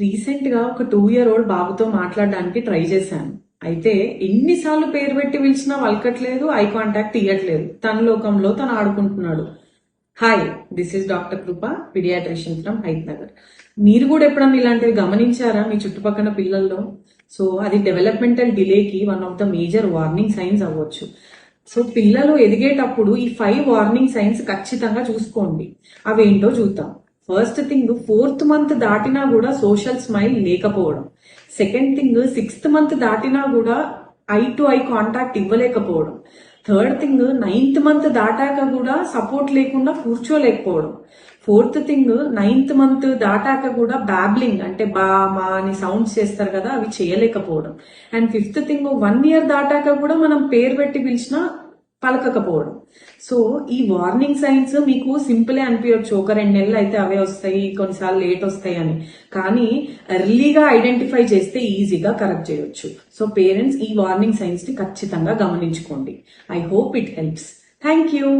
Recent గా ఒక 2 year old బాబుతో మాట్లాడడానికి ట్రై చేశాను. అయితే ఎన్నిసార్లు పేరు పెట్టి పిలిచినా వలకట్లేదు, ఐ కాంటాక్ట్ ఇవ్వట్లేదు. తన లోకంలో తను ఆడుకుంటున్నాడు. Hi, this is doctor Kripa, paediatrician from Hyderabad. మీరు కూడా ఎప్పుడన్నా ఇలాంటివి గమనించారా మీ చుట్టుపక్కల పిల్లల్లో? సో అది డెవలప్మెంటల్ డిలేకి one of the major warning signs అవ్వచ్చు. సో పిల్లలు ఎదిగేటప్పుడు ఈ 5 వార్నింగ్ సైన్స్ ఖచ్చితంగా చూసుకోండి. అవేంటో చూద్దాం. ఫస్ట్ థింగ్, 4th month దాటినా కూడా సోషల్ స్మైల్ లేకపోవడం. సెకండ్ థింగ్, 6th month దాటినా కూడా ఐ టు ఐ కాంటాక్ట్ ఇవ్వలేకపోవడం. థర్డ్ థింగ్, 9th month దాటాక కూడా సపోర్ట్ లేకుండా కూర్చోలేకపోవడం. ఫోర్త్ థింగ్, 9th month దాటాక కూడా బ్యాబ్లింగ్ అంటే బా మా అని సౌండ్స్ చేస్తారు కదా, అవి చేయలేకపోవడం. అండ్ ఫిఫ్త్ థింగ్, 1 year దాటాక కూడా మనం పేరు పెట్టి పిలిచినా పలకకపోవడం. సో ఈ వార్నింగ్ సైన్స్ మీకు సింపులే అనిపించవచ్చు, ఒక 2 నెలలు అయితే అవే వస్తాయి, కొన్నిసార్లు లేట్ వస్తాయి అని. కానీ ఎర్లీగా ఐడెంటిఫై చేస్తే ఈజీగా కరెక్ట్ చేయొచ్చు. సో పేరెంట్స్ ఈ వార్నింగ్ సైన్స్ ని ఖచ్చితంగా గమనించుకోండి. I hope it helps. Thank you.